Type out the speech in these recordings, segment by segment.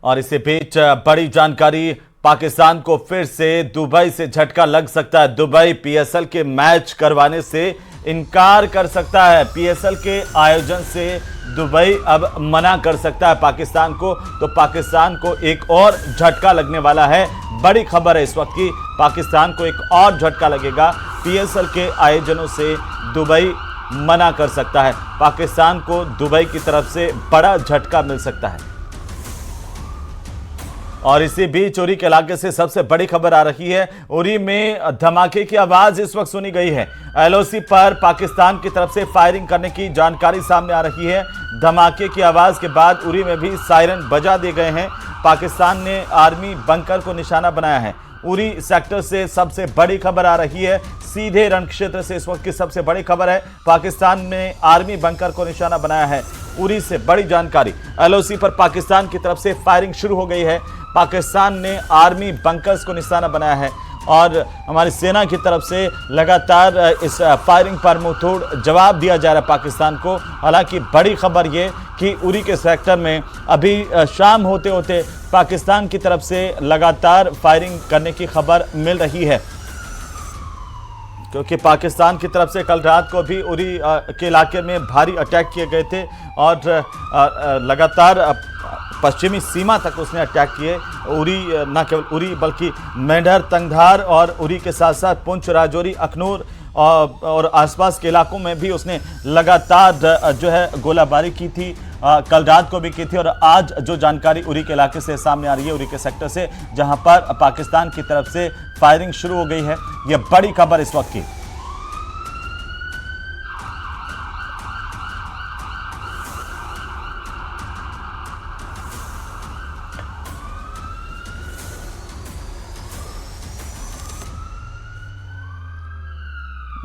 और इसी बीच बड़ी जानकारी, पाकिस्तान को फिर से दुबई से झटका लग सकता है। दुबई पीएसएल के मैच करवाने से इनकार कर सकता है। पीएसएल के आयोजन से दुबई अब मना कर सकता है पाकिस्तान को, तो पाकिस्तान को एक और झटका लगने वाला है। बड़ी खबर है इस वक्त की, पाकिस्तान को एक और झटका लगेगा। पीएसएल के आयोजनों से दुबई मना कर सकता है। पाकिस्तान को दुबई की तरफ से बड़ा झटका मिल सकता है। और इसी बीच उरी के इलाके से सबसे बड़ी खबर आ रही है। उरी में धमाके की आवाज इस वक्त सुनी गई है। एलओसी पर पाकिस्तान की तरफ से फायरिंग करने की जानकारी सामने आ रही है। धमाके की आवाज के बाद उरी में भी सायरन बजा दिए गए हैं। पाकिस्तान ने आर्मी बंकर को निशाना बनाया है। उरी सेक्टर से सबसे बड़ी खबर आ रही है। सीधे रण क्षेत्र से इस वक्त की सबसे बड़ी खबर है। पाकिस्तान ने आर्मी बंकर को निशाना बनाया है। उरी से बड़ी जानकारी, एलओसी पर पाकिस्तान की तरफ से फायरिंग शुरू हो गई है। पाकिस्तान ने आर्मी बंकर्स को निशाना बनाया है और हमारी सेना की तरफ से लगातार इस फायरिंग पर मुंहतोड़ जवाब दिया जा रहा है पाकिस्तान को। हालांकि बड़ी खबर ये कि उरी के सेक्टर में अभी शाम होते होते पाकिस्तान की तरफ से लगातार फायरिंग करने की खबर मिल रही है, क्योंकि पाकिस्तान की तरफ से कल रात को भी उरी के इलाके में भारी अटैक किए गए थे और लगातार पश्चिमी सीमा तक उसने अटैक किए। उरी न केवल उरी बल्कि मेंढर, तंगधार और उरी के साथ साथ पुंछ, राजौरी, अखनूर और आसपास के इलाकों में भी उसने लगातार जो है गोलाबारी की थी। कल रात को भी की थी और आज जो जानकारी उरी के इलाके से सामने आ रही है, उरी के सेक्टर से, जहां पर पाकिस्तान की तरफ से फायरिंग शुरू हो गई है, यह बड़ी खबर इस वक्त की।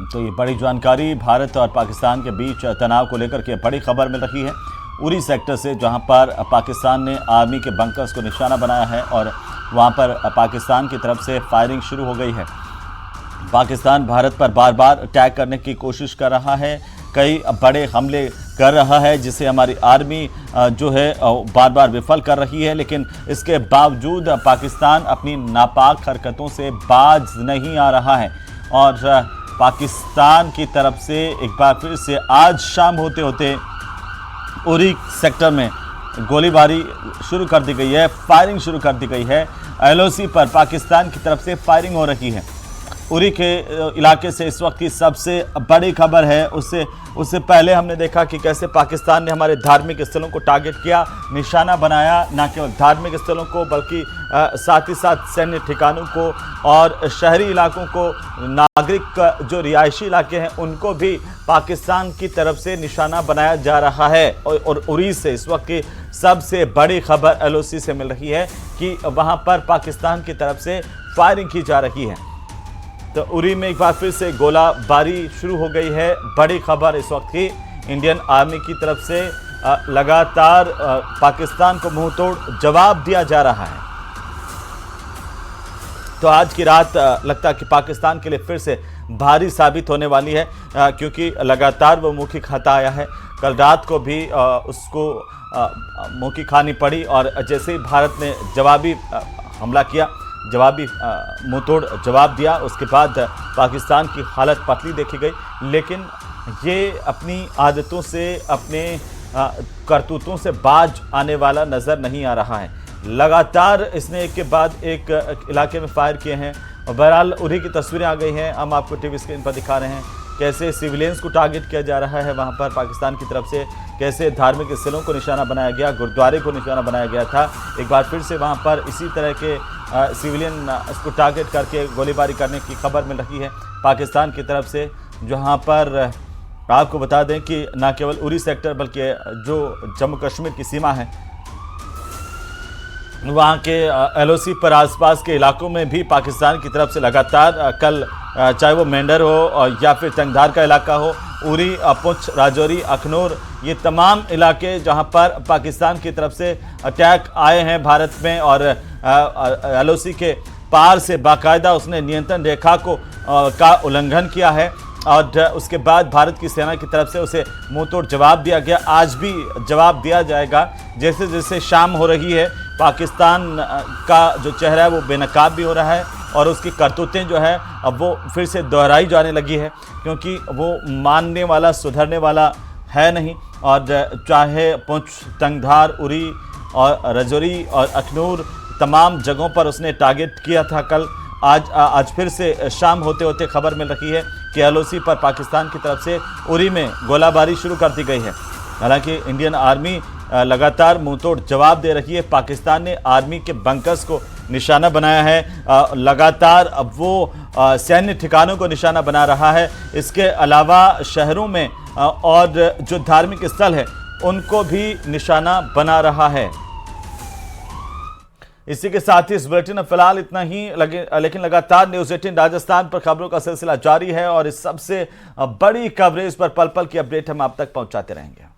तो ये बड़ी जानकारी, भारत और पाकिस्तान के बीच तनाव को लेकर के बड़ी खबर मिल रही है उरी सेक्टर से, जहां पर पाकिस्तान ने आर्मी के बंकर्स को निशाना बनाया है और वहां पर पाकिस्तान की तरफ से फायरिंग शुरू हो गई है। पाकिस्तान भारत पर बार बार अटैक करने की कोशिश कर रहा है, कई बड़े हमले कर रहा है, जिसे हमारी आर्मी जो है बार बार विफल कर रही है। लेकिन इसके बावजूद पाकिस्तान अपनी नापाक हरकतों से बाज नहीं आ रहा है और पाकिस्तान की तरफ से एक बार फिर से आज शाम होते होते उरी सेक्टर में गोलीबारी शुरू कर दी गई है, फायरिंग शुरू कर दी गई है। एलओसी पर पाकिस्तान की तरफ से फायरिंग हो रही है। उरी के इलाके से इस वक्त की सबसे बड़ी खबर है। उससे पहले हमने देखा कि कैसे पाकिस्तान ने हमारे धार्मिक स्थलों को टारगेट किया, निशाना बनाया, न केवल धार्मिक स्थलों को बल्कि साथ ही साथ सैन्य ठिकानों को और शहरी इलाकों को, नागरिक जो रिहायशी इलाके हैं उनको भी पाकिस्तान की तरफ से निशाना बनाया जा रहा है। और उरी से इस वक्त की सबसे बड़ी खबर एलओसी से मिल रही है कि वहाँ पर पाकिस्तान की तरफ से फायरिंग की जा रही है। तो उरी में एक बार फिर से गोलाबारी शुरू हो गई है। बड़ी खबर इस वक्त की, इंडियन आर्मी की तरफ से लगातार पाकिस्तान को मुंहतोड़ जवाब दिया जा रहा है। तो आज की रात लगता है कि पाकिस्तान के लिए फिर से भारी साबित होने वाली है, क्योंकि लगातार वो मुँह की खाता आया है। कल रात को भी उसको मुँह की खानी पड़ी और जैसे ही भारत ने जवाबी हमला किया, जवाबी मुंहतोड़ जवाब दिया, उसके बाद पाकिस्तान की हालत पतली देखी गई। लेकिन ये अपनी आदतों से, अपने करतूतों से बाज आने वाला नज़र नहीं आ रहा है। लगातार इसने एक के बाद एक इलाके में फायर किए हैं और बहरहाल उरी की तस्वीरें आ गई हैं। हम आपको टीवी स्क्रीन पर दिखा रहे हैं कैसे सिविलियंस को टारगेट किया जा रहा है वहाँ पर पाकिस्तान की तरफ से, कैसे धार्मिक स्थलों को निशाना बनाया गया, गुरुद्वारे को निशाना बनाया गया था। एक बार फिर से वहाँ पर इसी तरह के सिविलियन को टारगेट करके गोलीबारी करने की खबर मिल रही है पाकिस्तान की तरफ से। जहाँ पर आपको बता दें कि न केवल उरी सेक्टर बल्कि जो जम्मू कश्मीर की सीमा है, वहाँ के एलओसी पर आसपास के इलाकों में भी पाकिस्तान की तरफ से लगातार कल चाहे वो मेंढर हो और या फिर तंगधार का इलाका हो, उरी, पुंछ, राजौरी, अखनूर, ये तमाम इलाके जहां पर पाकिस्तान की तरफ से अटैक आए हैं भारत में और एलओसी के पार से बाकायदा उसने नियंत्रण रेखा का उल्लंघन किया है और उसके बाद भारत की सेना की तरफ से उसे मुंहतोड़ जवाब दिया गया। आज भी जवाब दिया जाएगा। जैसे जैसे शाम हो रही है पाकिस्तान का जो चेहरा है वो बेनकाब भी हो रहा है और उसकी करतूतें जो है अब वो फिर से दोहराई जाने लगी है, क्योंकि वो मानने वाला, सुधरने वाला है नहीं। और चाहे पुंछ, टंगधार, उरी और रजौरी और अखनूर तमाम जगहों पर उसने टारगेट किया था कल। आज फिर से शाम होते होते खबर मिल रही है कि LOC पर पाकिस्तान की तरफ से उरी में गोलाबारी शुरू कर दी गई है। हालांकि इंडियन आर्मी लगातार मुंहतोड़ जवाब दे रही है। पाकिस्तान ने आर्मी के बंकर्स को निशाना बनाया है, लगातार अब वो सैन्य ठिकानों को निशाना बना रहा है। इसके अलावा शहरों में और जो धार्मिक स्थल है उनको भी निशाना बना रहा है। इसी के साथ ही इस बुलेटिन में फिलहाल इतना ही लेकिन लगातार न्यूज़ 18 राजस्थान पर खबरों का सिलसिला जारी है और इस सबसे बड़ी कवरेज पर पल पल की अपडेट हम आप तक पहुंचाते रहेंगे।